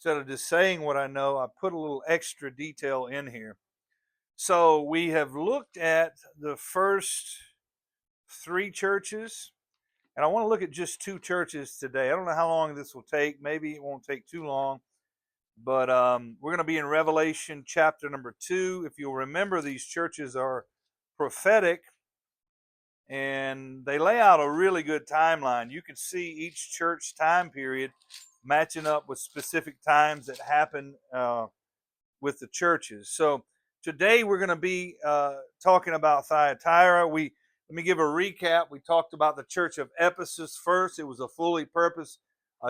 instead of just saying what I know, I put a little extra detail in here. So we have looked at the first 3 churches, and I want to look at just 2 churches today. I don't know how long this will take. Maybe it won't take too long. But we're going to be in Revelation chapter number 2. If you'll remember, these churches are prophetic, and they lay out a really good timeline. You can see each church time period matching up with specific times that happen with the churches. So today we're going to be talking about Thyatira. Let me give a recap. We talked about the church of Ephesus first. It was a fully purposed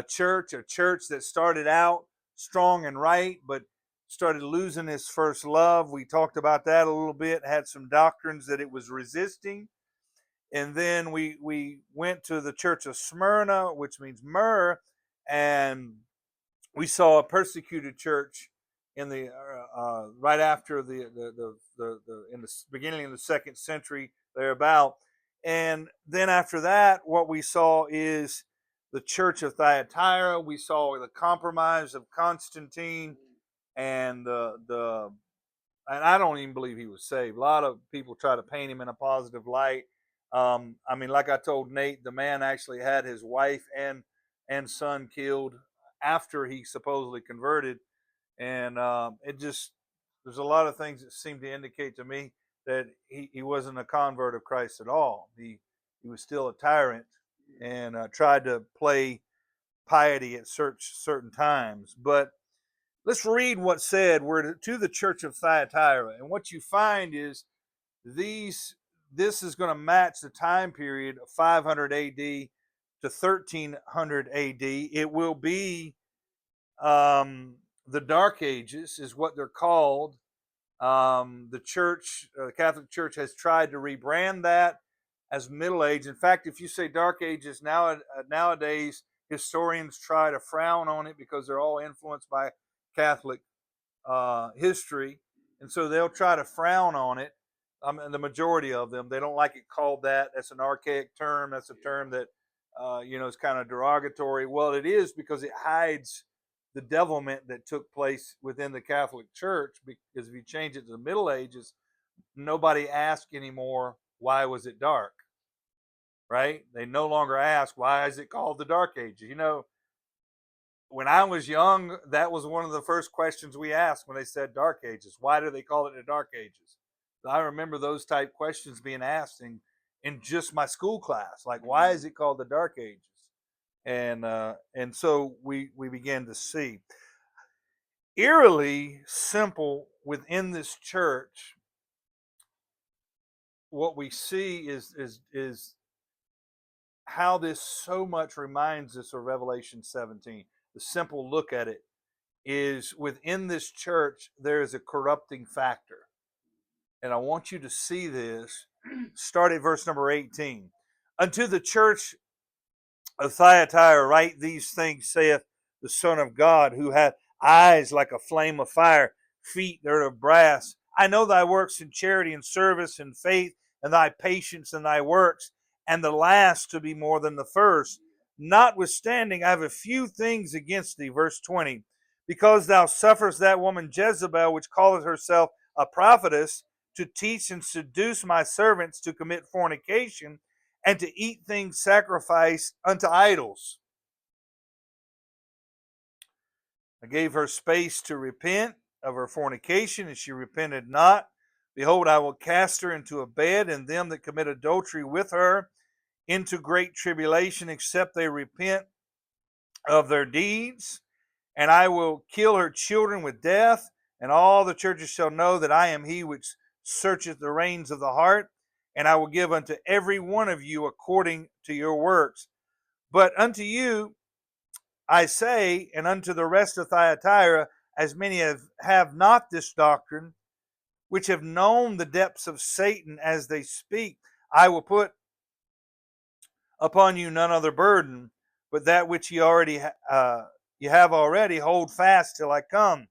church that started out strong and right, but started losing its first love. We talked about that a little bit, had some doctrines that it was resisting. And then we went to the church of Smyrna, which means myrrh, and we saw a persecuted church in the right after the in the beginning of the 2nd century thereabout. And then after that, what we saw is the church of Thyatira. We saw the compromise of Constantine, and and I don't even believe he was saved. A lot of people try to paint him in a positive light. I mean, like I told Nate, the man actually had his wife and son killed after he supposedly converted, and there's a lot of things that seem to indicate to me that he wasn't a convert of Christ at all. He was still a tyrant and tried to play piety at certain times. But let's read what's said. We're to the church of Thyatira, and what you find is this is going to match the time period of 500 AD to 1300 AD. It will be the Dark Ages, is what they're called. The church, the Catholic Church, has tried to rebrand that as Middle Age. In fact, if you say Dark Ages nowadays, historians try to frown on it because they're all influenced by Catholic history, and so they'll try to frown on it. And the majority of them, they don't like it called that. That's an archaic term. That's a term that is kind of derogatory. Well, it is because it hides the devilment that took place within the Catholic Church. Because if you change it to the Middle Ages, nobody asks anymore, why was it dark? Right? They no longer ask, why is it called the Dark Ages? When I was young, that was one of the first questions we asked when they said Dark Ages. Why do they call it the Dark Ages? I remember those type questions being asked in just my school class, like, why is it called the Dark Ages? And so we began to see eerily simple within this church. What we see is how this so much reminds us of Revelation 17. The simple look at it is within this church there is a corrupting factor. And I want you to see this. Start at verse number 18. Unto the church of Thyatira write these things, saith the Son of God, who hath eyes like a flame of fire, feet that are of brass. I know thy works in charity and service and faith, and thy patience and thy works, and the last to be more than the first. Notwithstanding, I have a few things against thee. Verse 20. Because thou sufferest that woman Jezebel, which calleth herself a prophetess, to teach and seduce my servants to commit fornication and to eat things sacrificed unto idols. I gave her space to repent of her fornication, and she repented not. Behold, I will cast her into a bed, and them that commit adultery with her into great tribulation, except they repent of their deeds. And I will kill her children with death, and all the churches shall know that I am he which searcheth the reins of the heart, and I will give unto every one of you according to your works. But unto you I say, and unto the rest of Thyatira, as many as have not this doctrine, which have known the depths of Satan as they speak, I will put upon you none other burden, but that which you have already, hold fast till I come.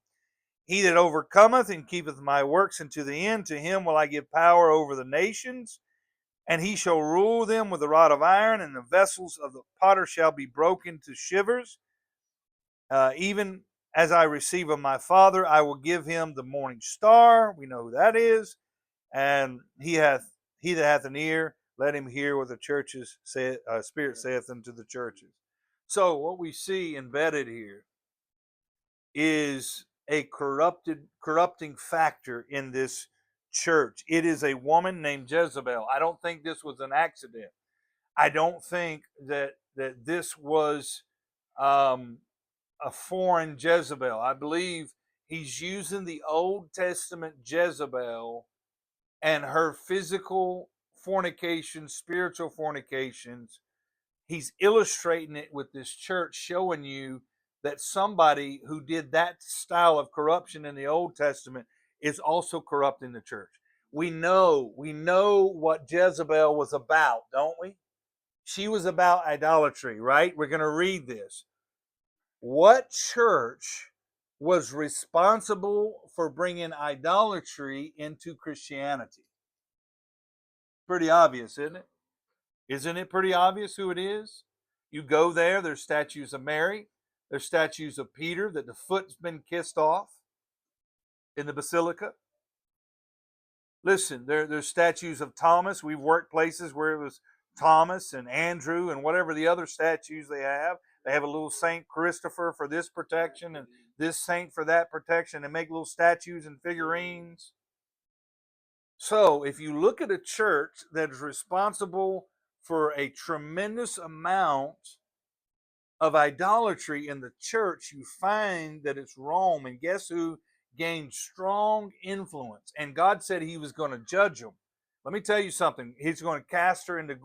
He that overcometh and keepeth my works unto the end, to him will I give power over the nations, and he shall rule them with a rod of iron, and the vessels of the potter shall be broken to shivers, even as I receive of my Father, I will give him the morning star. We know who that is. And he that hath an ear, let him hear what the churches say, Spirit saith unto the churches. So what we see embedded here is a corrupting factor in this church. It is a woman named Jezebel. I don't think this was an accident. I don't think that this was a foreign Jezebel. I believe he's using the Old Testament Jezebel and her physical fornications, spiritual fornications. He's illustrating it with this church, showing you that somebody who did that style of corruption in the Old Testament is also corrupting the church. We know what Jezebel was about, don't we? She was about idolatry, right? We're going to read this. What church was responsible for bringing idolatry into Christianity? Pretty obvious, isn't it? Isn't it pretty obvious who it is? You go there, there's statues of Mary, there's statues of Peter that the foot's been kissed off in the basilica. Listen, there's statues of Thomas. We've worked places where it was Thomas and Andrew and whatever the other statues they have. They have a little Saint Christopher for this protection and this saint for that protection. They make little statues and figurines. So if you look at a church that is responsible for a tremendous amount of idolatry in the church, you find that it's Rome. And guess who gained strong influence? And God said he was going to judge them. Let me tell you something. He's going to cast her into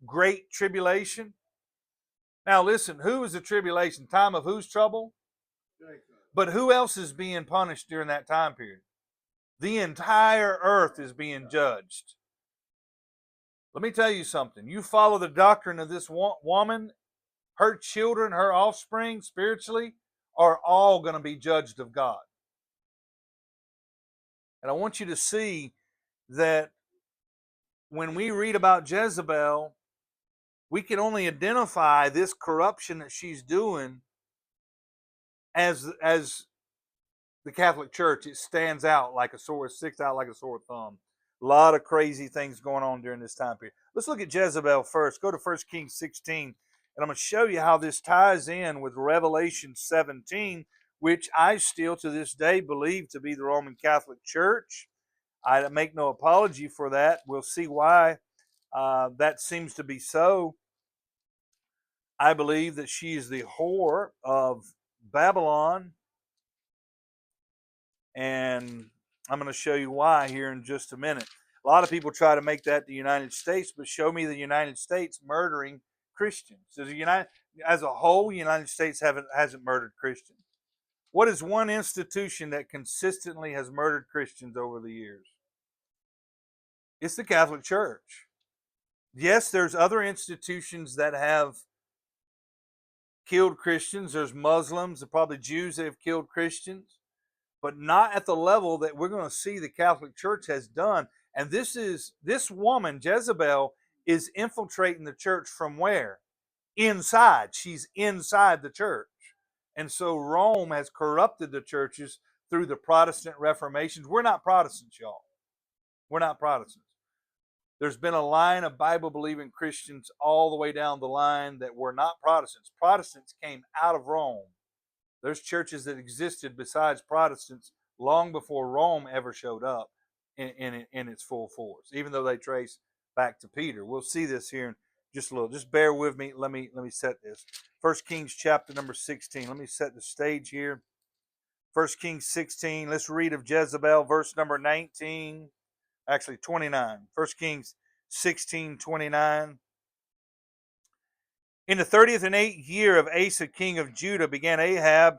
great tribulation. Now listen, who is the tribulation? Time of whose trouble? But who else is being punished during that time period? The entire earth is being judged. Let me tell you something. You follow the doctrine of this woman, her children, her offspring, spiritually, are all going to be judged of God. And I want you to see that when we read about Jezebel, we can only identify this corruption that she's doing as the Catholic Church. It stands out like a sore, sticks out like a sore thumb. A lot of crazy things going on during this time period. Let's look at Jezebel first. Go to 1 Kings 16, and I'm going to show you how this ties in with Revelation 17, which I still to this day believe to be the Roman Catholic Church. I make no apology for that. We'll see why that seems to be so. I believe that she is the whore of Babylon, and I'm going to show you why here in just a minute. A lot of people try to make that the United States, but show me the United States murdering Christians. As a whole, the United States hasn't murdered Christians. What is one institution that consistently has murdered Christians over the years? It's the Catholic Church. Yes, there's other institutions that have killed Christians. There's Muslims, and probably Jews that have killed Christians, but not at the level that we're going to see the Catholic Church has done. And this woman, Jezebel, is infiltrating the church from where? Inside. She's inside the church. And so Rome has corrupted the churches through the Protestant Reformations. We're not Protestants, y'all. We're not Protestants. There's been a line of Bible-believing Christians all the way down the line that were not Protestants. Protestants came out of Rome. There's churches that existed besides Protestants long before Rome ever showed up in its full force, even though they trace back to Peter. We'll see this here in just a little. Just bear with me. Let me set this. 1 Kings chapter number 16. Let me set the stage here. 1 Kings 16. Let's read of Jezebel, verse number 19. Actually, 29. 1 Kings 16, 29. In the 30th and 8th year of Asa, king of Judah, began Ahab,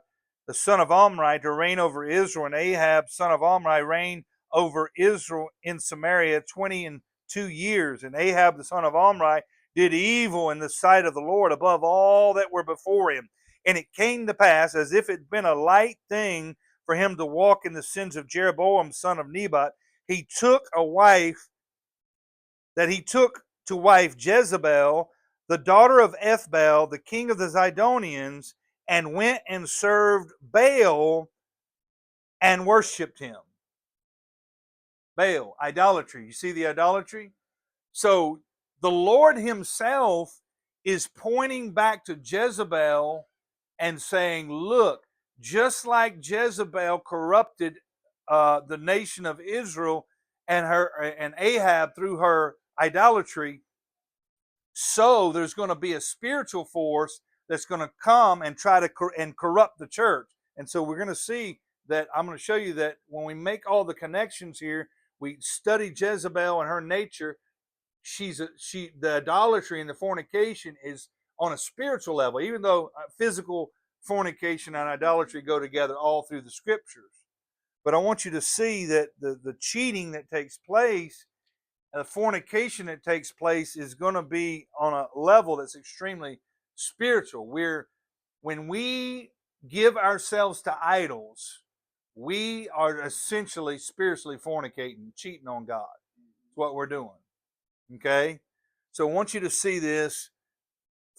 the son of Omri, to reign over Israel. And Ahab, son of Omri, reigned over Israel in Samaria 22 years. And Ahab, the son of Omri, did evil in the sight of the Lord above all that were before him. And it came to pass, as if it had been a light thing for him to walk in the sins of Jeroboam, son of Nebat, he took to wife Jezebel, the daughter of Ethbaal, the king of the Zidonians, and went and served Baal and worshipped him. Baal, idolatry. You see the idolatry? So the Lord himself is pointing back to Jezebel and saying, look, just like Jezebel corrupted the nation of Israel and Ahab through her idolatry, so there's going to be a spiritual force that's going to come and try to corrupt the church. And so we're going to see that. I'm going to show you that when we make all the connections here, we study Jezebel and her nature. The idolatry and the fornication is on a spiritual level, even though physical fornication and idolatry go together all through the scriptures. But I want you to see that the cheating that takes place, the fornication that takes place, is going to be on a level that's extremely spiritual. When we give ourselves to idols, we are essentially spiritually fornicating, cheating on God. That's what we're doing. Okay? So I want you to see this.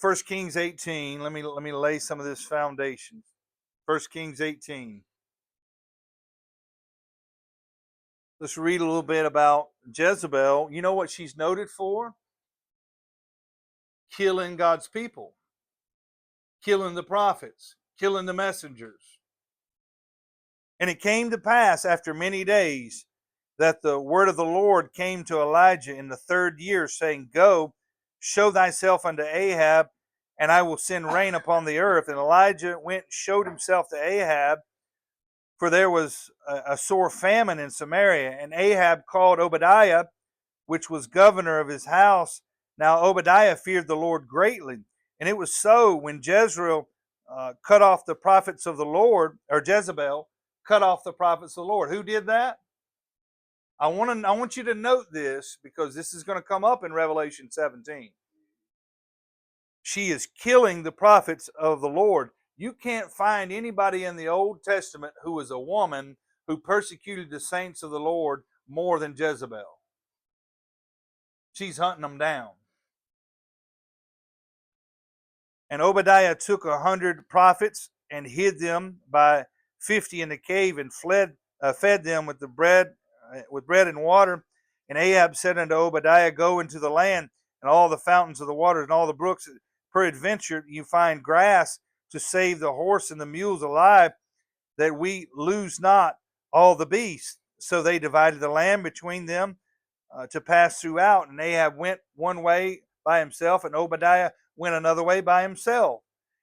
1 Kings 18. Let me lay some of this foundation. 1 Kings 18. Let's read a little bit about Jezebel. You know what she's noted for? Killing God's people, killing the prophets, killing the messengers. And it came to pass after many days that the word of the Lord came to Elijah in the 3rd year, saying, Go, show thyself unto Ahab, and I will send rain upon the earth. And Elijah went and showed himself to Ahab, for there was a sore famine in Samaria. And Ahab called Obadiah, which was governor of his house. Now Obadiah feared the Lord greatly. And it was so when Jezreel cut off the prophets of the Lord, or Jezebel cut off the prophets of the Lord. Who did that? I want you to note this, because this is going to come up in Revelation 17. She is killing the prophets of the Lord. You can't find anybody in the Old Testament who was a woman who persecuted the saints of the Lord more than Jezebel. She's hunting them down. And Obadiah took 100 prophets and hid them by 50 in the cave, and fed them with bread and water. And Ahab said unto Obadiah, Go into the land, and all the fountains of the waters and all the brooks, peradventure you find grass to save the horse and the mules alive, that we lose not all the beasts. So they divided the land between them to pass throughout. And Ahab went one way by himself, and Obadiah went another way by himself.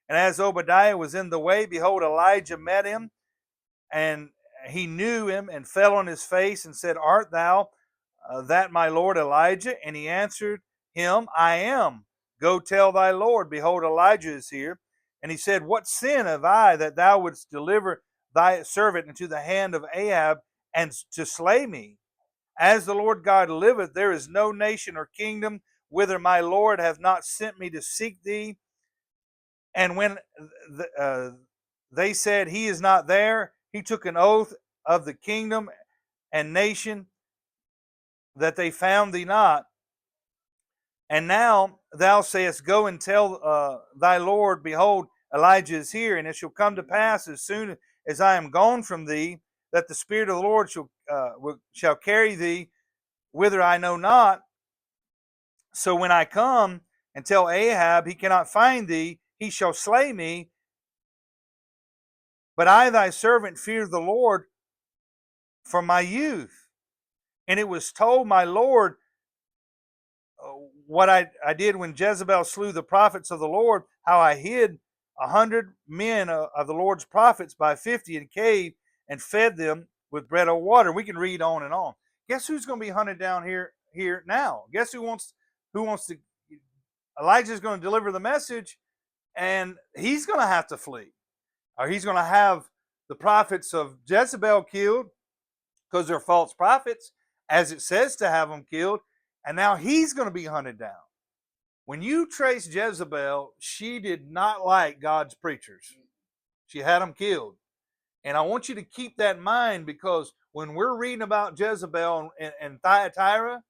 And as Obadiah was in the way, behold, Elijah met him, and he knew him, and fell on his face, and said, Art thou that my lord Elijah? And he answered him, I am. Go tell thy Lord, behold, Elijah is here. And he said, What sin have I, that thou wouldst deliver thy servant into the hand of Ahab, and to slay me? As the Lord God liveth, there is no nation or kingdom whither my Lord hath not sent me to seek thee. And when they said, He is not there, he took an oath of the kingdom and nation that they found thee not. And now thou sayest, Go and tell thy Lord, behold, Elijah is here. And it shall come to pass, as soon as I am gone from thee, that the Spirit of the Lord shall carry thee whither I know not. So when I come and tell Ahab he cannot find thee, he shall slay me. But I, thy servant, fear the Lord from my youth. And it was told my Lord what I did when Jezebel slew the prophets of the Lord, how I hid 100 men of the Lord's prophets by 50 in a cave, and fed them with bread and water. We can read on and on. Guess who's going to be hunted down here now? Guess who wants to? Elijah's going to deliver the message, and he's going to have to flee, or he's going to have the prophets of Jezebel killed, because they're false prophets, as it says to have them killed, and now he's going to be hunted down. When you trace Jezebel, she did not like God's preachers. She had them killed. And I want you to keep that in mind, because when we're reading about Jezebel and Thyatira,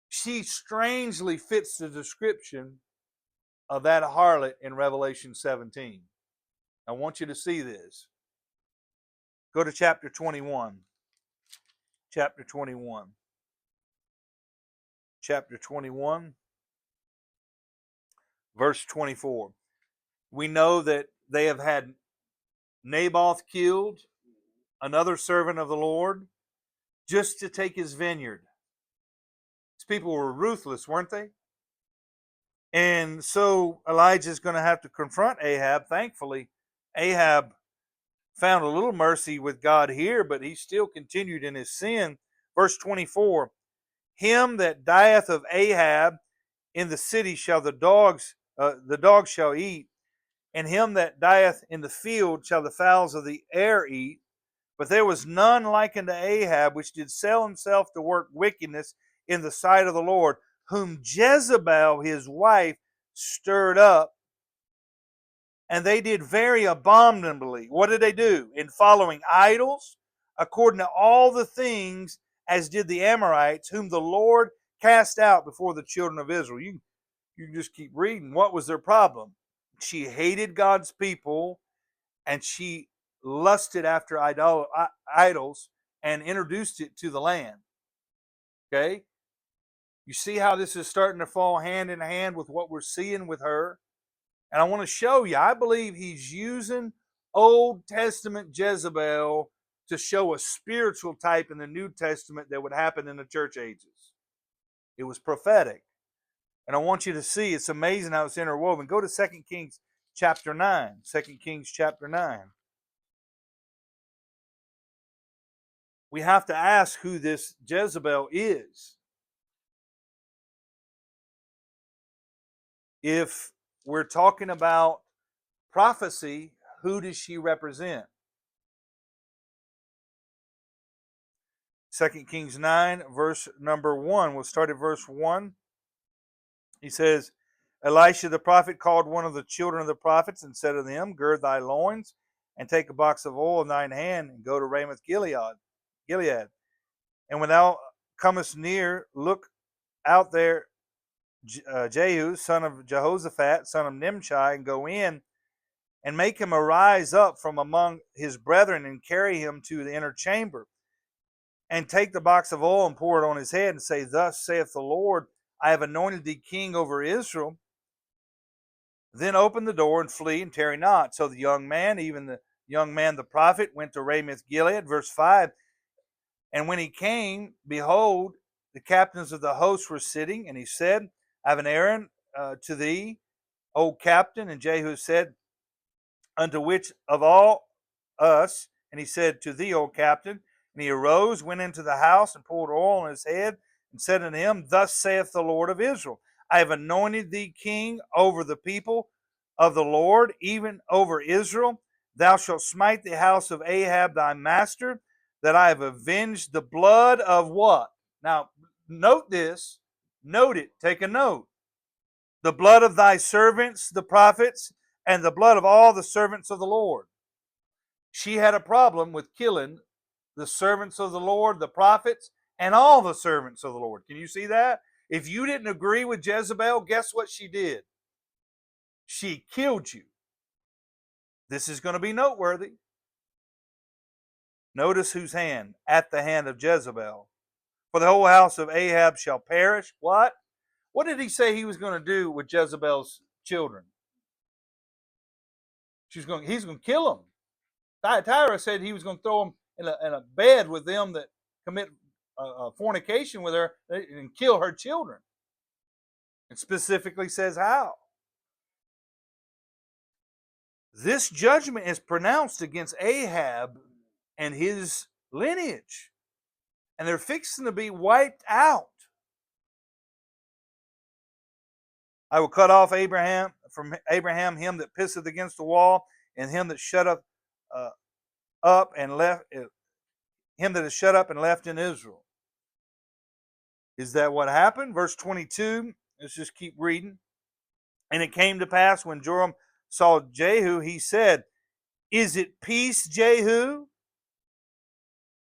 she strangely fits the description of that harlot in Revelation 17. I want you to see this. Go to chapter 21. Chapter 21. Chapter 21, verse 24. We know that they have had Naboth killed, another servant of the Lord, just to take his vineyard. These people were ruthless, weren't they? And so Elijah's going to have to confront Ahab. Thankfully, Ahab found a little mercy with God here, but he still continued in his sin. Verse 24, him that dieth of Ahab in the city shall the dogs shall eat, and him that dieth in the field shall the fowls of the air eat. But there was none like unto Ahab, which did sell himself to work wickedness in the sight of the Lord, whom Jezebel his wife stirred up, and they did very abominably. What did they do? In following idols, according to all the things as did the Amorites, whom the Lord cast out before the children of Israel. You can just keep reading. What was their problem? She hated God's people, and she lusted after idols and introduced it to the land. Okay? You see how this is starting to fall hand in hand with what we're seeing with her? And I want to show you, I believe he's using Old Testament Jezebel to show a spiritual type in the New Testament that would happen in the church ages. It was prophetic. And I want you to see, it's amazing how it's interwoven. Go to 2 Kings chapter 9. 2 Kings chapter 9. We have to ask who this Jezebel is. If we're talking about prophecy, who does she represent? 2 Kings 9, verse number 1. We'll start at verse 1. He says, Elisha the prophet called one of the children of the prophets and said to them, gird thy loins and take a box of oil in thine hand and go to Ramoth Gilead. And when thou comest near, look out there Jehu, son of Jehoshaphat, son of Nimshi, and go in and make him arise up from among his brethren and carry him to the inner chamber. And take the box of oil and pour it on his head and say, thus saith the Lord, I have anointed thee king over Israel. Then open the door and flee and tarry not. So the young man, even the young man the prophet, went to Ramoth Gilead. Verse 5, and when he came, behold, the captains of the host were sitting, and he said, I have an errand to thee, O captain. And Jehu said, unto which of all us? And he said, to thee, O captain. And he arose, went into the house, and poured oil on his head, and said unto him, thus saith the Lord of Israel, I have anointed thee king over the people of the Lord, even over Israel. Thou shalt smite the house of Ahab thy master, that I have avenged the blood of what? Now, note this. Note it. Take a note. The blood of thy servants, the prophets, and the blood of all the servants of the Lord. She had a problem with killing the servants of the Lord, the prophets, and all the servants of the Lord. Can you see that? If you didn't agree with Jezebel, guess what she did? She killed you. This is going to be noteworthy. Notice whose hand? At the hand of Jezebel. For the whole house of Ahab shall perish. What? What did he say he was going to do with Jezebel's children? He's going to kill them. Thyatira said he was going to throw them in a bed with them that commit fornication with her and kill her children. It specifically says how. This judgment is pronounced against Ahab and his lineage. And they're fixing to be wiped out. I will cut off from Abraham him that pisseth against the wall, and him that shut up and left him that is shut up and left in Israel. Is that what happened? Verse 22. Let's just keep reading. And it came to pass when Joram saw Jehu, he said, is it peace, Jehu?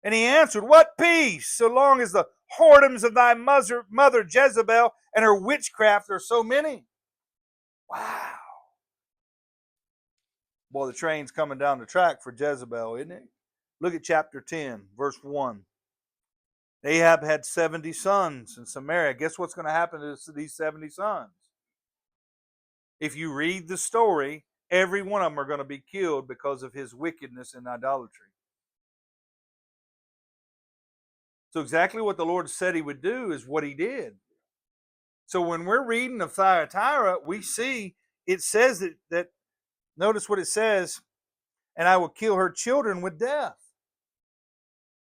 And he answered, what peace, so long as the whoredoms of thy mother Jezebel and her witchcraft are so many? Wow. Boy, the train's coming down the track for Jezebel, isn't it? Look at chapter 10, verse 1. Ahab had 70 sons in Samaria. Guess what's going to happen to these 70 sons? If you read the story, every one of them are going to be killed because of his wickedness and idolatry. So exactly what the Lord said he would do is what he did. So when we're reading of Thyatira, we see it says that notice what it says, and I will kill her children with death.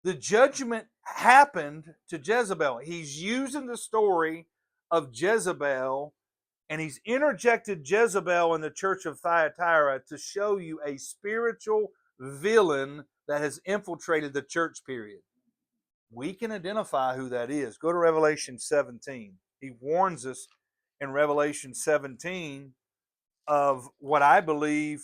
The judgment happened to Jezebel. He's using the story of Jezebel, and he's interjected Jezebel in the church of Thyatira to show you a spiritual villain that has infiltrated the church period. We can identify who that is. Go to Revelation 17. He warns us in Revelation 17 of what I believe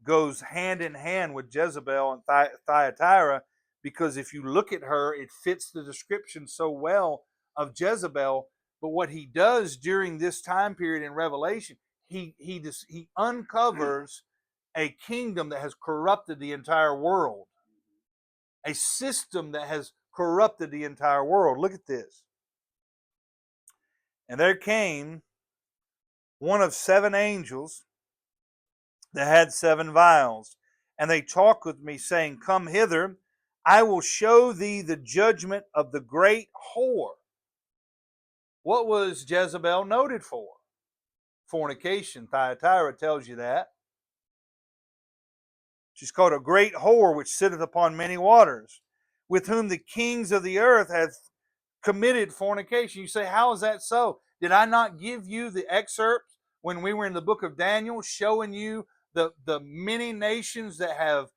goes hand in hand with Jezebel and Thyatira, because if you look at her, it fits the description so well of Jezebel. But what he does during this time period in Revelation, he uncovers a kingdom that has corrupted the entire world, a system that has corrupted the entire world. Look at this. And there came one of 7 angels that had 7 vials, and they talked with me, saying, Come hither, I will show thee the judgment of the great whore. What was Jezebel noted for? Fornication. Thyatira tells you that. She's called a great whore, which sitteth upon many waters, with whom the kings of the earth have committed fornication. You say, how is that so? Did I not give you the excerpts when we were in the book of Daniel, showing you the many nations that have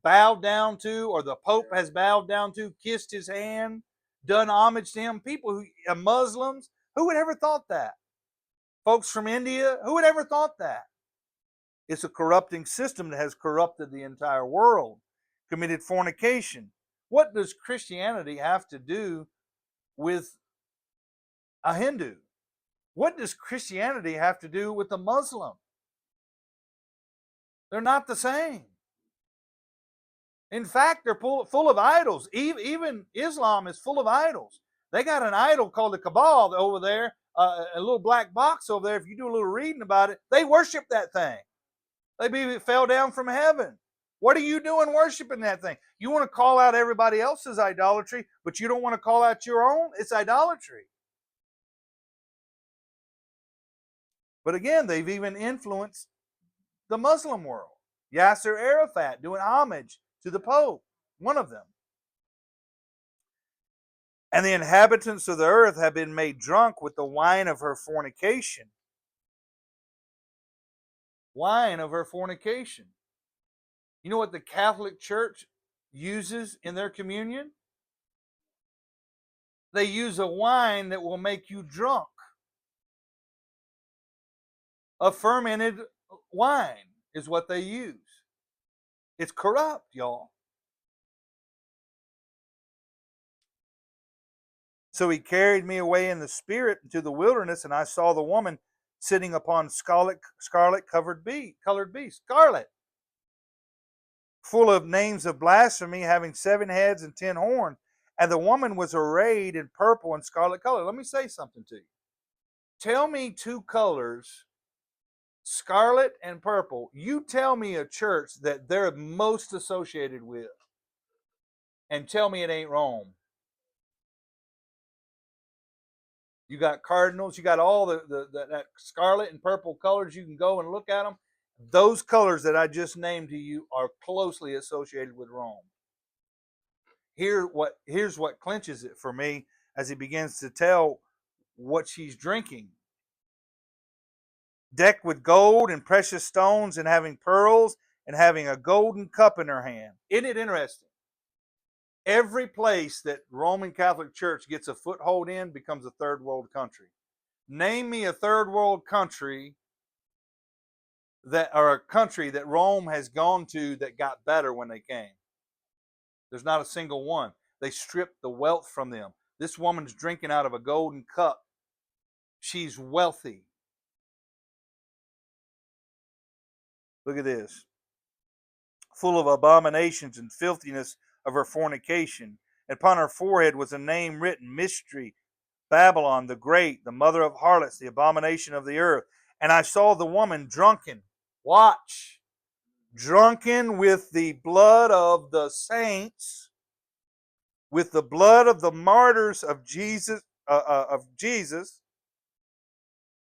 bowed down to, or the Pope has bowed down to, kissed his hand, done homage to him? People who, Muslims, who would ever thought that? Folks from India, who would ever thought that? It's a corrupting system that has corrupted the entire world, committed fornication. What does Christianity have to do with a Hindu? What does Christianity have to do with a Muslim? They're not the same. In fact, they're full of idols. Even Islam is full of idols. They got an idol called the Kaaba over there, a little black box over there. If you do a little reading about it, they worship that thing. They believe it fell down from heaven. What are you doing worshiping that thing? You want to call out everybody else's idolatry, but you don't want to call out your own? It's idolatry. But again, they've even influenced the Muslim world. Yasser Arafat doing homage to the Pope, one of them. And the inhabitants of the earth have been made drunk with the wine of her fornication. Wine of her fornication. You know what the Catholic Church uses in their communion? They use a wine that will make you drunk. A fermented wine is what they use. It's corrupt, y'all. So he carried me away in the spirit into the wilderness, and I saw the woman sitting upon scarlet colored beast, scarlet, full of names of blasphemy, having 7 heads and 10 horns. And the woman was arrayed in purple and scarlet color. Let me say something to you. Tell me 2 colors, scarlet and purple. You tell me a church that they're most associated with, and tell me it ain't Rome. You got cardinals, you got all that scarlet and purple colors. You can go and look at them. Those colors that I just named to you are closely associated with Rome. Here's what clinches it for me as he begins to tell what she's drinking. Decked with gold and precious stones, and having pearls, and having a golden cup in her hand. Isn't it interesting? Every place that Roman Catholic Church gets a foothold in becomes a third world country. Name me a third world country or a country that Rome has gone to that got better when they came. There's not a single one. They stripped the wealth from them. This woman's drinking out of a golden cup. She's wealthy. Look at this. full of abominations and filthiness of her fornication. And upon her forehead was a name written, Mystery, Babylon the Great, the mother of harlots, the abomination of the earth. And I saw the woman drunken. Watch. Drunken with the blood of the saints, with the blood of the martyrs of Jesus.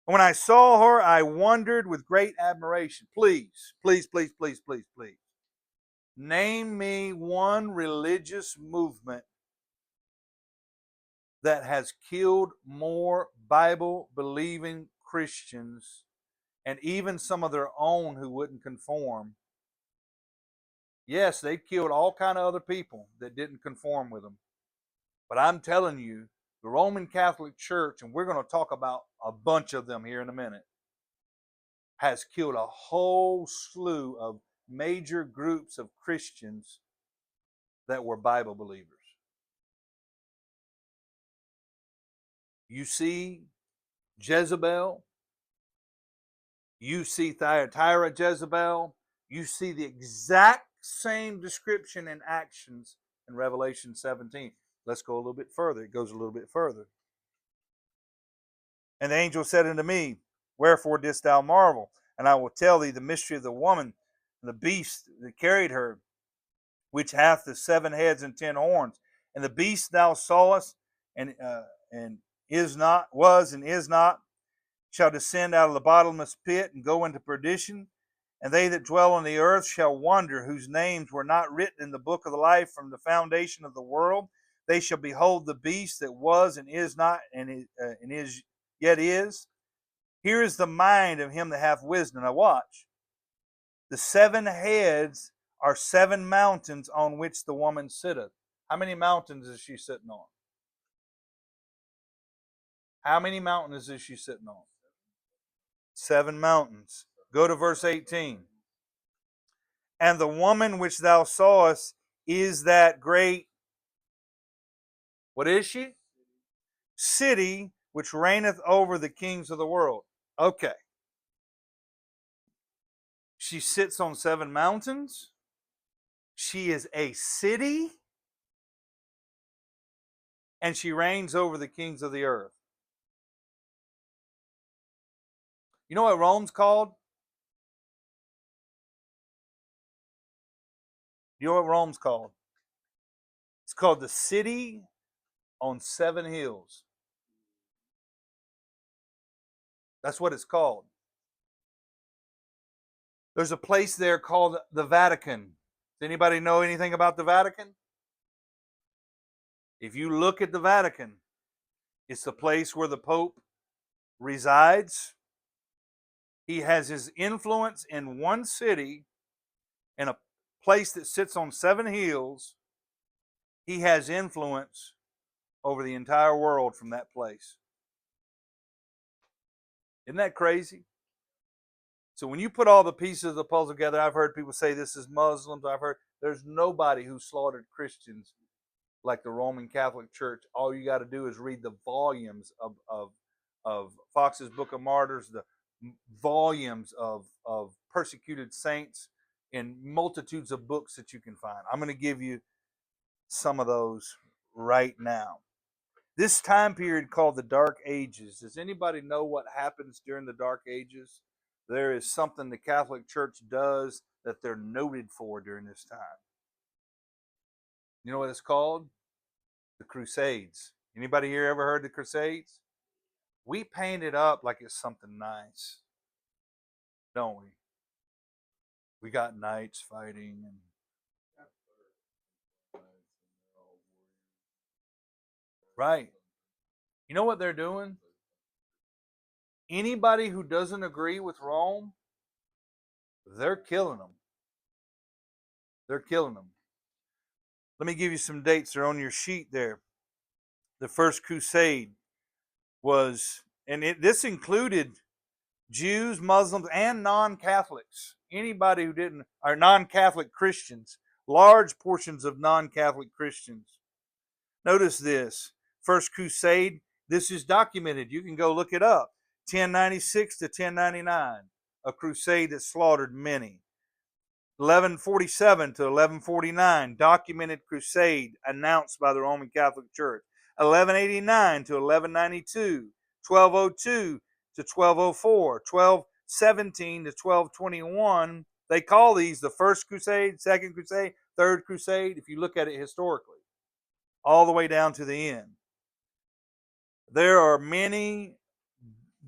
When I saw her, I wondered with great admiration. Please, please, please, please, please, please. Name me one religious movement that has killed more Bible-believing Christians, and even some of their own who wouldn't conform. Yes, they've killed all kind of other people that didn't conform with them. But I'm telling you, the Roman Catholic Church, and we're going to talk about a bunch of them here in a minute, has killed a whole slew of major groups of Christians that were Bible believers. You see Jezebel, you see Thyatira Jezebel, you see the exact same description and actions in Revelation 17. Let's go a little bit further. It goes a little bit further. And the angel said unto me, Wherefore didst thou marvel? And I will tell thee the mystery of the woman, the beast that carried her, which hath the 7 heads and 10 horns. And the beast thou sawest, and is not, was and is not, shall descend out of the bottomless pit and go into perdition. And they that dwell on the earth shall wonder, whose names were not written in the book of the life from the foundation of the world. They shall behold the beast that was and is not, and is yet is. Here is the mind of him that hath wisdom. Now watch. The 7 heads are 7 mountains on which the woman sitteth. How many mountains is she sitting on? How many mountains is she sitting on? 7 mountains. Go to verse 18. And the woman which thou sawest is that great, what is she? City which reigneth over the kings of the world. Okay. She sits on 7 mountains. She is a city. And she reigns over the kings of the earth. You know what Rome's called? You know what Rome's called? It's called the city on 7 hills. That's what it's called. There's a place there called the Vatican. Does anybody know anything about the Vatican? If you look at the Vatican, it's the place where the Pope resides. He has his influence in one city, in a place that sits on 7 hills. He has influence over the entire world from that place. Isn't that crazy? So when you put all the pieces of the puzzle together, I've heard people say this is Muslims. I've heard there's nobody who slaughtered Christians like the Roman Catholic Church. All you got to do is read the volumes of Fox's Book of Martyrs, the volumes of persecuted saints in multitudes of books that you can find. I'm going to give you some of those right now. This time period called the Dark Ages. Does anybody know what happens during the Dark Ages? There is something the Catholic Church does that they're noted for during this time. You know what it's called? The Crusades. Anybody here ever heard the Crusades? We paint it up like it's something nice, don't we? We got knights fighting and right. You know what they're doing? Anybody who doesn't agree with Rome, they're killing them. They're killing them. Let me give you some dates. They're on your sheet there. The First Crusade was, and this included Jews, Muslims, and non-Catholics. Anybody who didn't, or non-Catholic Christians. Large portions of non-Catholic Christians. Notice this. First Crusade, this is documented. You can go look it up. 1096 to 1099. A crusade that slaughtered many. 1147 to 1149, documented crusade announced by the Roman Catholic Church. 1189 to 1192, 1202 to 1204, 1217 to 1221. They call these the First Crusade, Second Crusade, Third Crusade, if you look at it historically, all the way down to the end. There are many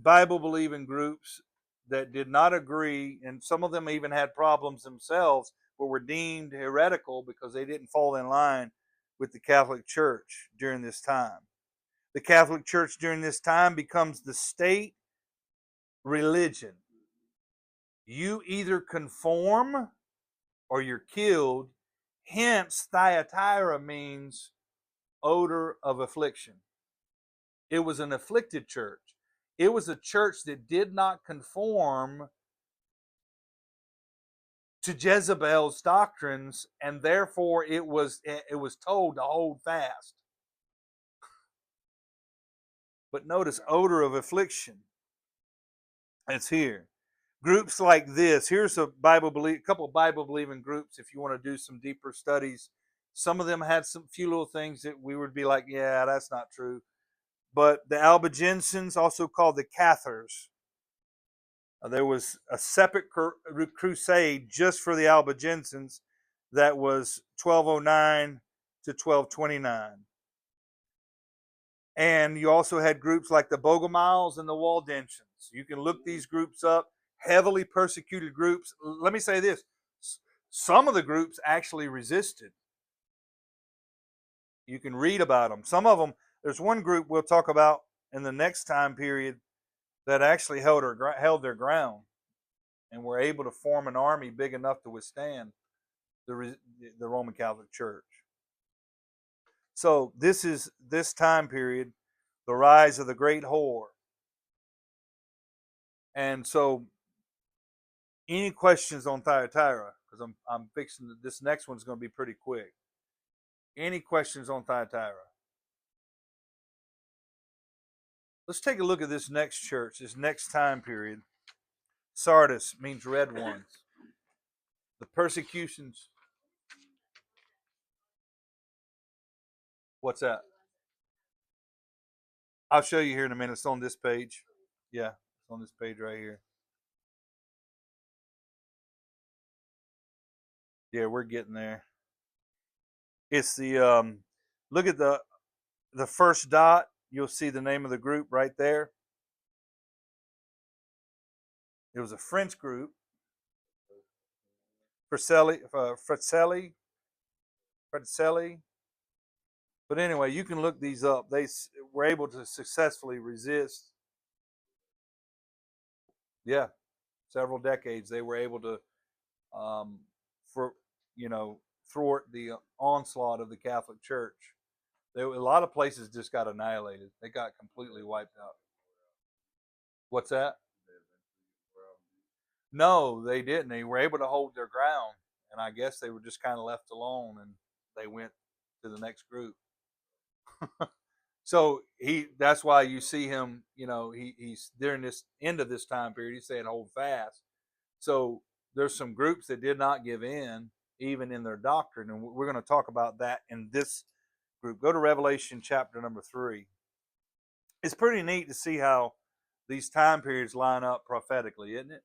Bible believing groups that did not agree, and some of them even had problems themselves, but were deemed heretical because they didn't fall in line with the Catholic Church during this time. The Catholic Church during this time becomes the state religion. You either conform or you're killed. Hence, Thyatira means odor of affliction. It was an afflicted church. It was a church that did not conform to Jezebel's doctrines, and therefore it was told to hold fast. But notice odor of affliction. It's here. Groups like this. Here's a couple Bible believing groups. If you want to do some deeper studies, some of them had some few little things that we would be like, yeah, that's not true. But the Albigensians, also called the Cathars, there was a separate crusade just for the Albigensians that was 1209 to 1229. And you also had groups like the Bogomiles and the Waldensians. You can look these groups up, heavily persecuted groups. Let me say this, some of the groups actually resisted. You can read about them. Some of them, there's one group we'll talk about in the next time period that actually held their ground and were able to form an army big enough to withstand the Roman Catholic Church. So this is this time period, the rise of the great whore. And so, any questions on Thyatira? Because I'm fixing this next one's going to be pretty quick. Any questions on Thyatira? Let's take a look at this next church, this next time period. Sardis means red ones. The persecutions. What's that? I'll show you here in a minute. It's on this page. Yeah, it's on this page right here. Yeah, we're getting there. It's the look at the first dot. You'll see the name of the group right there. It was a French group. Fratelli. But anyway, you can look these up. They were able to successfully resist. Yeah, several decades they were able to, for thwart the onslaught of the Catholic Church. A lot of places just got annihilated. They got completely wiped out. What's that? No, they didn't. They were able to hold their ground, and I guess they were just kind of left alone, and they went to the next group. So that's why you see him, he's during this end of this time period, he's saying hold fast. So there's some groups that did not give in, even in their doctrine, and we're going to talk about that in this group. Go to Revelation chapter number 3. It's pretty neat to see how these time periods line up prophetically, isn't it?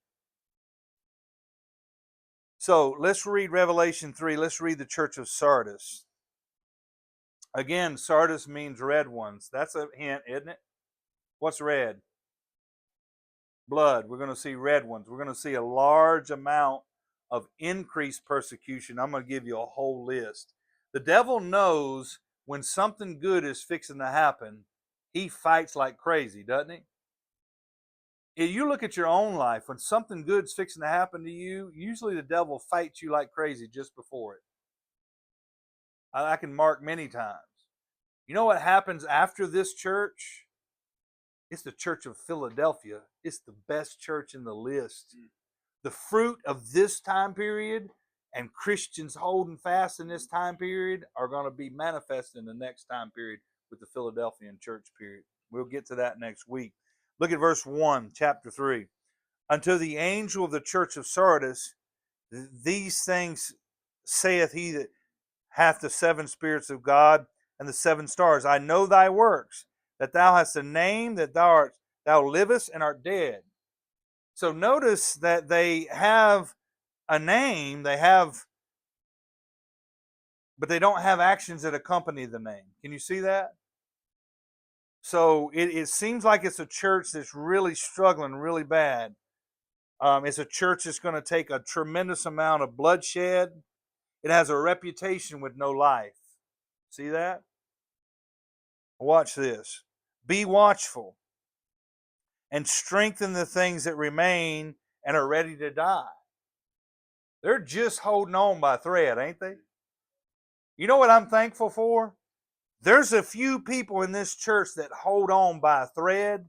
So let's read Revelation 3. Let's read the church of Sardis. Again, Sardis means red ones. That's a hint, isn't it? What's red? Blood. We're going to see red ones. We're going to see a large amount of increased persecution. I'm going to give you a whole list. The devil knows when something good is fixing to happen, he fights like crazy, doesn't he? If you look at your own life, when something good's fixing to happen to you, usually the devil fights you like crazy just before it. I can mark many times. You know what happens after this church? It's the Church of Philadelphia. It's the best church in the list. The fruit of this time period and Christians holding fast in this time period are going to be manifest in the next time period with the Philadelphian church period. We'll get to that next week. Look at verse 1, chapter 3. Unto the angel of the church of Sardis, These things saith he that hath the seven spirits of God and the seven stars. I know thy works, that thou hast a name, that thou livest and art dead. So notice that they have a name, but they don't have actions that accompany the name. Can you see that? So it seems like it's a church that's really struggling really bad. It's a church that's going to take a tremendous amount of bloodshed. It has a reputation with no life. See that? Watch this. Be watchful and strengthen the things that remain and are ready to die. They're just holding on by a thread, ain't they? You know what I'm thankful for? There's a few people in this church that hold on by a thread,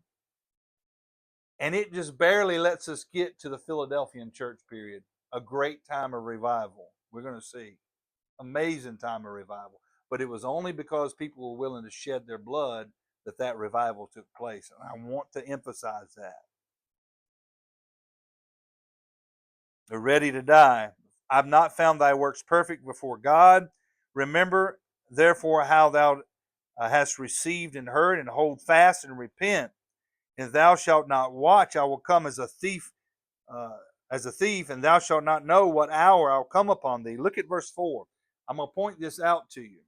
and it just barely lets us get to the Philadelphian church period. A great time of revival. We're going to see. Amazing time of revival. But it was only because people were willing to shed their blood that revival took place. And I want to emphasize that. They're ready to die. I've not found thy works perfect before God. Remember, therefore, how thou hast received and heard, and hold fast and repent. If thou shalt not watch, I will come as a thief, and thou shalt not know what hour I'll come upon thee. Look at verse 4. I'm going to point this out to you.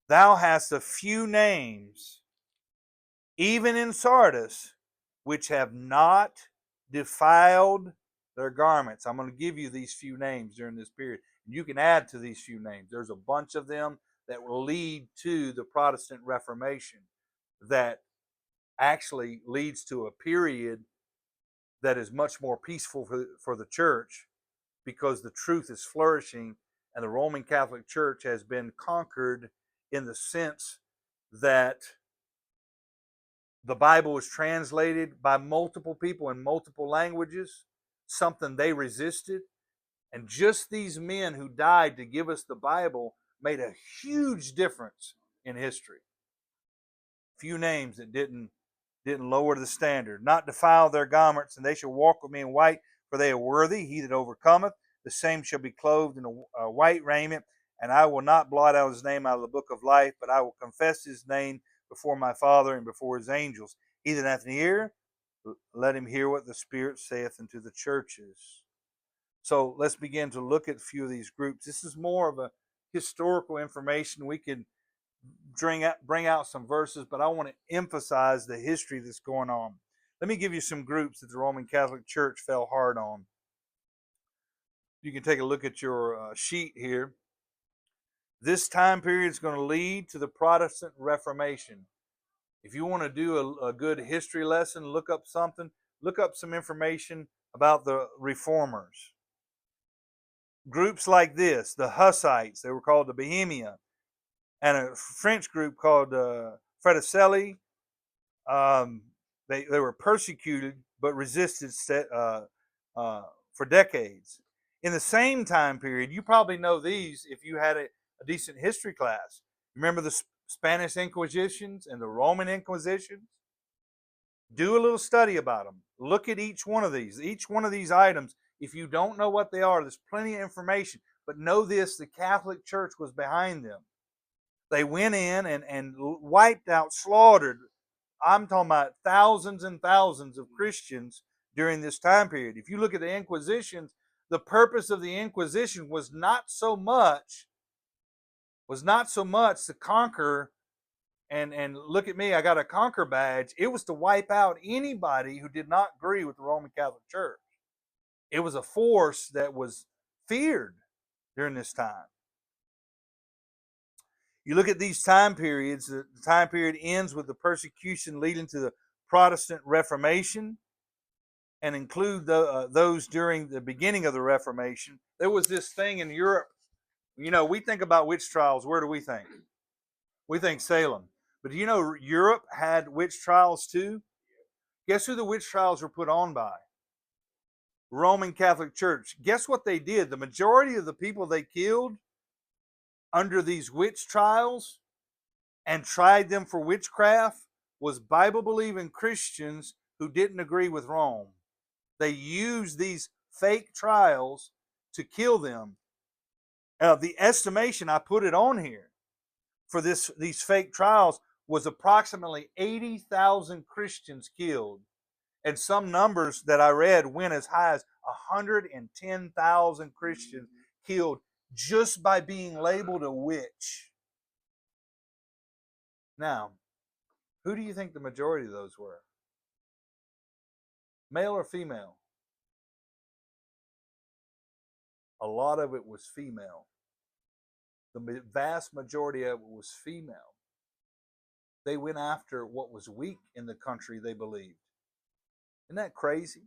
Thou hast a few names, even in Sardis, which have not defiled their garments. I'm going to give you these few names during this period. You can add to these few names. There's a bunch of them that will lead to the Protestant Reformation that actually leads to a period that is much more peaceful for the church, because the truth is flourishing and the Roman Catholic Church has been conquered in the sense that the Bible was translated by multiple people in multiple languages, something they resisted. And just these men who died to give us the Bible made a huge difference in history. Few names that didn't lower the standard. Not defile their garments, and they shall walk with me in white, for they are worthy. He that overcometh, the same shall be clothed in a white raiment, and I will not blot out his name out of the book of life, but I will confess his name before my Father and before his angels. He that hath an ear, let him hear what the Spirit saith unto the churches. So let's begin to look at a few of these groups. This is more of a historical information. We can bring out some verses, but I want to emphasize the history that's going on. Let me give you some groups that the Roman Catholic Church fell hard on. You can take a look at your sheet here. This time period is going to lead to the Protestant Reformation. If you want to do a good history lesson, look up something. Look up some information about the Reformers. Groups like this, the Hussites, they were called the Bohemia, and a French group called Prophetically. They were persecuted but resisted for decades. In the same time period, you probably know these if you had a decent history class. Remember the Spanish Inquisitions and the Roman Inquisitions? Do a little study about them. Look at each one of these. Each one of these items, if you don't know what they are, there's plenty of information. But know this, the Catholic Church was behind them. They went in and wiped out, slaughtered, I'm talking about thousands and thousands of Christians during this time period. If you look at the Inquisitions, the purpose of the Inquisition was not so much to conquer and look at me, I got a conquer badge. It was to wipe out anybody who did not agree with the Roman Catholic Church. It was a force that was feared during this time. You look at these time periods, the time period ends with the persecution leading to the Protestant Reformation, and include those during the beginning of the Reformation. There was this thing in Europe. You know, we think about witch trials. Where do we think? We think Salem. But do you know Europe had witch trials too? Guess who the witch trials were put on by? Roman Catholic Church. Guess what they did? The majority of the people they killed under these witch trials and tried them for witchcraft was Bible-believing Christians who didn't agree with Rome. They used these fake trials to kill them. The estimation, I put it on here, for these fake trials was approximately 80,000 Christians killed. And some numbers that I read went as high as 110,000 Christians killed just by being labeled a witch. Now, who do you think the majority of those were? Male or female? A lot of it was female. The vast majority of it was female. They went after what was weak in the country, they believed. Isn't that crazy?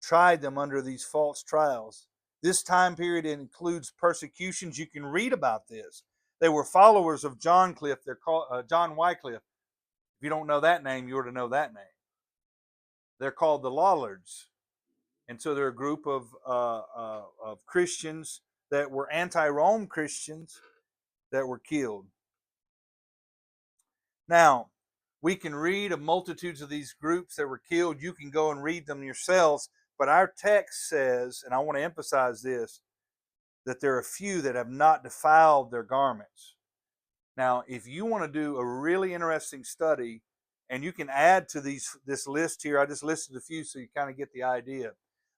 Tried them under these false trials. This time period includes persecutions. You can read about this. They were followers of John Cliff. They're called John Wycliffe. If you don't know that name, you ought to know that name. They're called the Lollards, and so they're a group of Christians that were anti-Rome Christians that were killed. Now, we can read of multitudes of these groups that were killed. You can go and read them yourselves. But our text says, and I want to emphasize this, that there are a few that have not defiled their garments. Now, if you want to do a really interesting study, and you can add to this list here, I just listed a few so you kind of get the idea.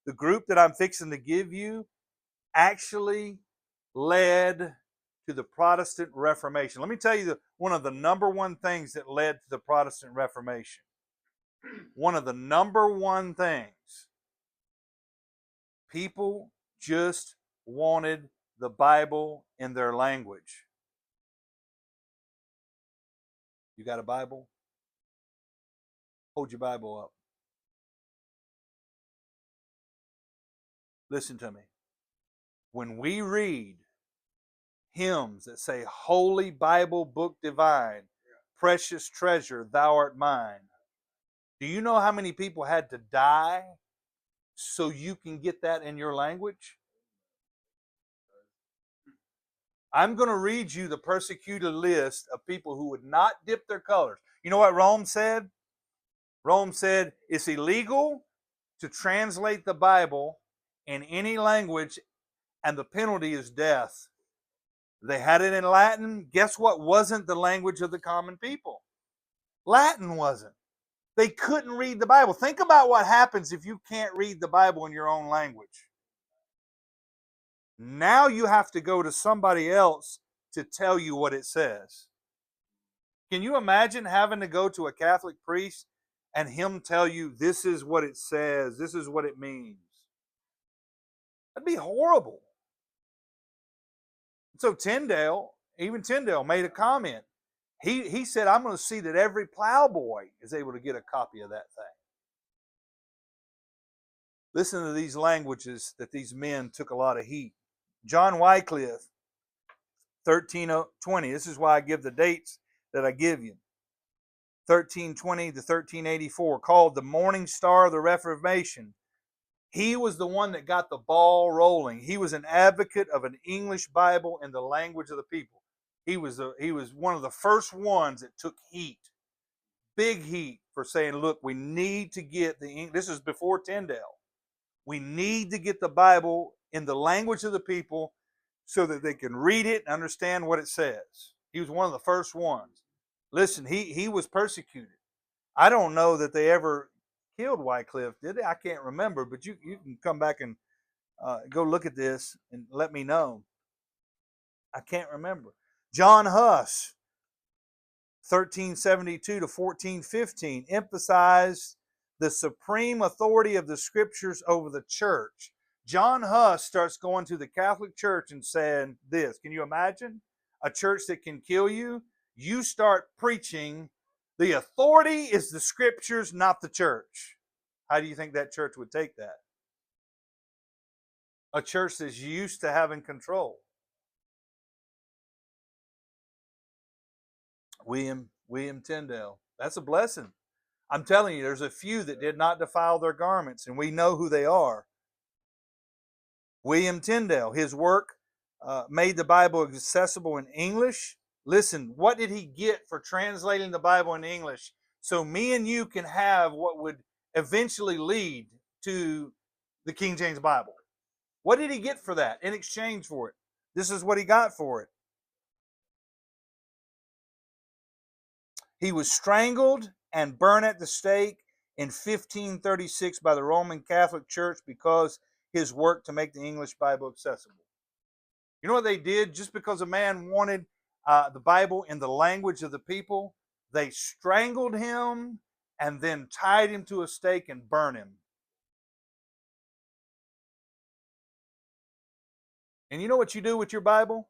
The group that I'm fixing to give you actually led to the Protestant Reformation. Let me tell you one of the number one things that led to the Protestant Reformation. One of the number one things. People just wanted the Bible in their language. You got a Bible? Hold your Bible up. Listen to me. When we read hymns that say, Holy Bible Book Divine, precious treasure, thou art mine. Do you know how many people had to die so you can get that in your language? I'm going to read you the persecuted list of people who would not dip their colors. You know what Rome said? Rome said it's illegal to translate the Bible in any language, and the penalty is death. They had it in Latin. Guess what wasn't the language of the common people? Latin wasn't. They couldn't read the Bible. Think about what happens if you can't read the Bible in your own language. Now you have to go to somebody else to tell you what it says. Can you imagine having to go to a Catholic priest and him tell you this is what it says, this is what it means? That'd be horrible. So Tyndale made a comment. He said, I'm going to see that every plowboy is able to get a copy of that thing. Listen to these languages that these men took a lot of heat. John Wycliffe, 1320. This is why I give the dates that I give you. 1320 to 1384, called the Morning Star of the Reformation. He was the one that got the ball rolling. He was an advocate of an English Bible in the language of the people. He was one of the first ones that took heat, big heat, for saying, look, we need to get this is before Tyndale. We need to get the Bible in the language of the people so that they can read it and understand what it says. He was one of the first ones. Listen, he was persecuted. I don't know that they ever killed Wycliffe, did they? I can't remember, but you can come back and go look at this and let me know. I can't remember. John Huss, 1372 to 1415, emphasized the supreme authority of the scriptures over the church. John Huss starts going to the Catholic Church and saying this. Can you imagine? A church that can kill you? You start preaching, the authority is the scriptures, not the church. How do you think that church would take that? A church that's used to having control. William Tyndale. That's a blessing. I'm telling you, there's a few that did not defile their garments, and we know who they are. William Tyndale, his work made the Bible accessible in English. Listen, what did he get for translating the Bible in English so me and you can have what would eventually lead to the King James Bible? What did he get for that in exchange for it? This is what he got for it. He was strangled and burned at the stake in 1536 by the Roman Catholic Church because his work to make the English Bible accessible. You know what they did? Just because a man wanted the Bible in the language of the people, they strangled him and then tied him to a stake and burned him. And you know what you do with your Bible?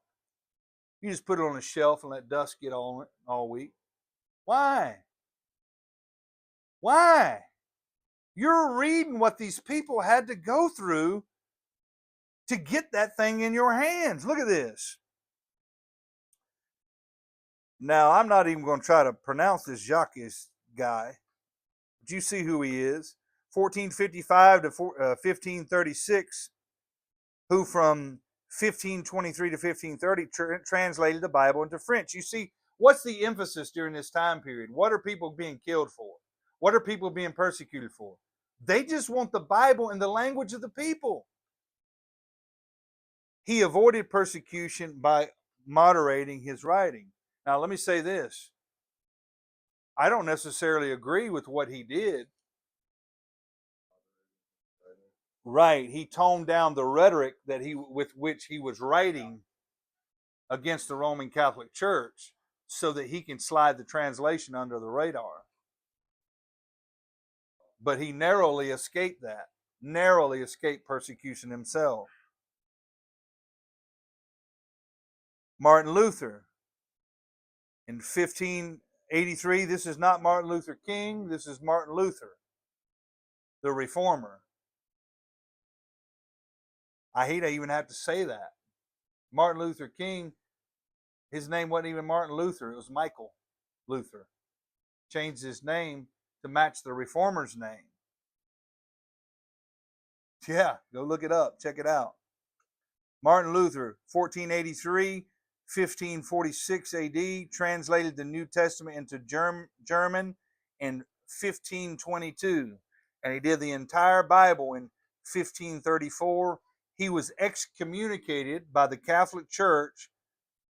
You just put it on a shelf and let dust get on it all week. Why? Why? You're reading what these people had to go through to get that thing in your hands. Look at this. Now, I'm not even going to try to pronounce this Jacques guy. But you see who he is. 1455 to 1536, who from 1523 to 1530 translated the Bible into French. You see, what's the emphasis during this time period? What are people being killed for? What are people being persecuted for? They just want the Bible in the language of the people. He avoided persecution by moderating his writing. Now, let me say this. I don't necessarily agree with what he did. Right. He toned down the rhetoric that with which he was writing against the Roman Catholic Church so that he can slide the translation under the radar. But he narrowly escaped that, narrowly escaped persecution himself. Martin Luther in 1583, this is not Martin Luther King, this is Martin Luther, the reformer. I hate I even have to say that. Martin Luther King, his name wasn't even Martin Luther, it was Michael Luther. Changed his name to match the reformer's name. Yeah, go look it up, check it out. Martin Luther, 1483, 1546 AD, translated the New Testament into German in 1522. And he did the entire Bible in 1534. He was excommunicated by the Catholic Church,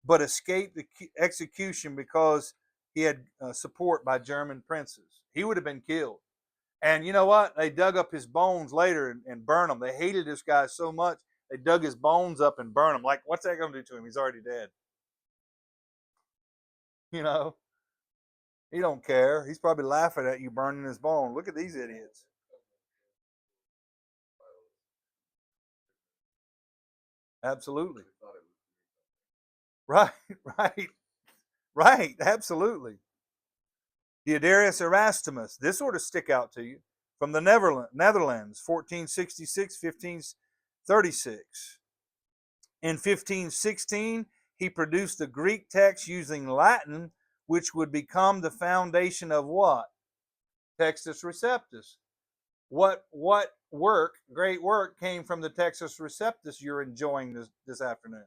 but escaped the execution because he had support by German princes. He would have been killed. And you know what? They dug up his bones later and burned them. They hated this guy so much, they dug his bones up and burned him. Like, what's that going to do to him? He's already dead. You know, he don't care. He's probably laughing at you burning his bone. Look at these idiots. Absolutely. Right, right, right. Absolutely. Diodorus Erasmus. This ought to stick out to you. From the Netherlands, 1466, 1536. In 1516, he produced the Greek text using Latin, which would become the foundation of what? Textus Receptus. What work, great work, came from the Textus Receptus you're enjoying this afternoon?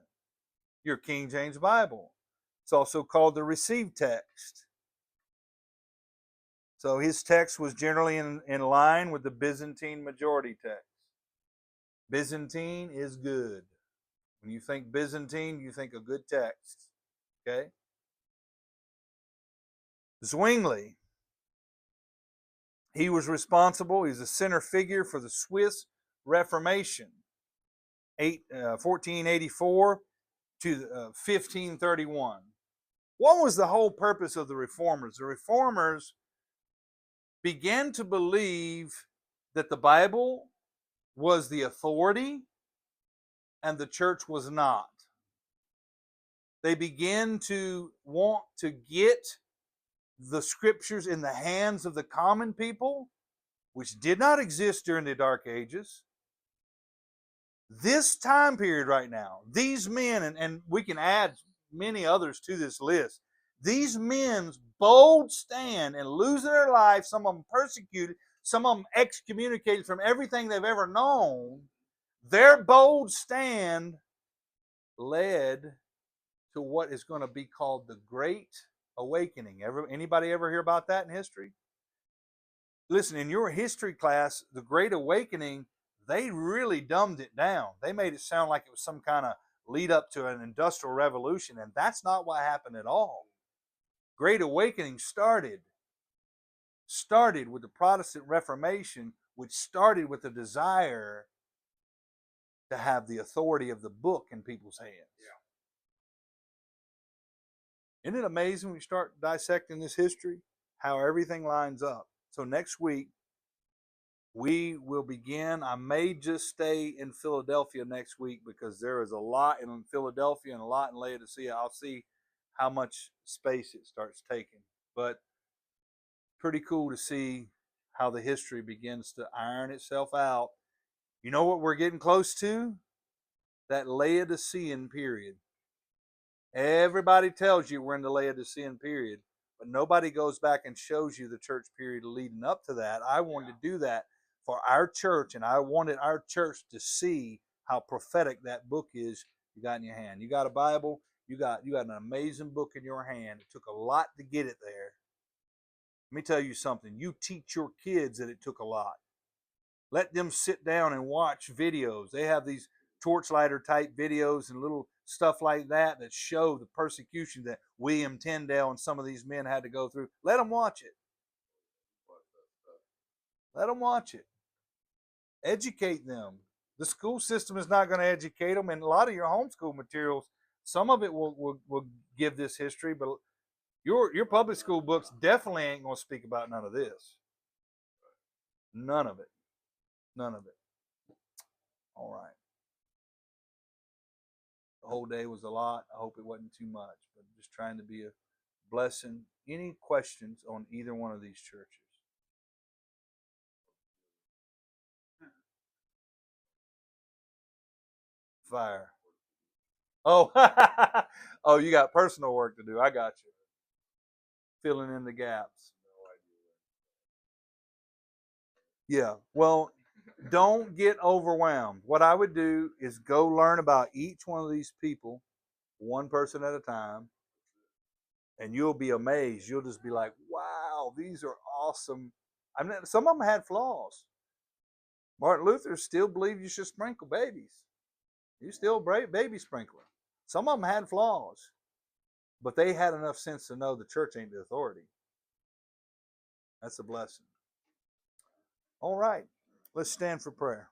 Your King James Bible. It's also called the received text. So his text was generally in line with the Byzantine majority text. Byzantine is good. When you think Byzantine, you think a good text. Okay? Zwingli, he was responsible, he's a center figure for the Swiss Reformation, 1484 to 1531. What was the whole purpose of the reformers? The reformers began to believe that the Bible was the authority and the church was not. They began to want to get the scriptures in the hands of the common people, which did not exist during the Dark Ages. This time period right now, these men, and we can add many others to this list, these men's bold stand and losing their life, some of them persecuted, some of them excommunicated from everything they've ever known, their bold stand led to what is going to be called the Great Awakening. Anybody ever hear about that in history? Listen, in your history class, the Great Awakening, they really dumbed it down. They made it sound like it was some kind of lead up to an industrial revolution, and that's not what happened at all. Great Awakening started with the Protestant Reformation, which started with the desire to have the authority of the book in people's hands. Yeah. Isn't it amazing when you start dissecting this history, how everything lines up? So next week, we will begin. I may just stay in Philadelphia next week because there is a lot in Philadelphia and a lot in Laodicea. I'll see how much space it starts taking. But pretty cool to see how the history begins to iron itself out. You know what we're getting close to? That Laodicean period. Everybody tells you we're in the Laodicean period, but nobody goes back and shows you the church period leading up to that. I wanted to do that for our church, and I wanted our church to see how prophetic that book is you got in your hand. You got a Bible, you got an amazing book in your hand. It took a lot to get it there. Let me tell you something. You teach your kids that it took a lot. Let them sit down and watch videos. They have these torchlighter type videos and little stuff like that that show the persecution that William Tyndale and some of these men had to go through. Let them watch it. Let them watch it. Educate them. The school system is not going to educate them, and a lot of your homeschool materials, some of it will give this history, but your public school books definitely ain't going to speak about none of this. None of it. None of it. All right. The whole day was a lot. I hope it wasn't too much, but just trying to be a blessing. Any questions on either one of these churches? Fire. Oh, oh, you got personal work to do. I got you. Filling in the gaps. Yeah. Well, don't get overwhelmed. What I would do is go learn about each one of these people, one person at a time, and you'll be amazed. You'll just be like, wow, these are awesome. I mean, some of them had flaws. Martin Luther still believed you should sprinkle babies. You still baby sprinkler. Some of them had flaws, but they had enough sense to know the church ain't the authority. That's a blessing. All right, let's stand for prayer.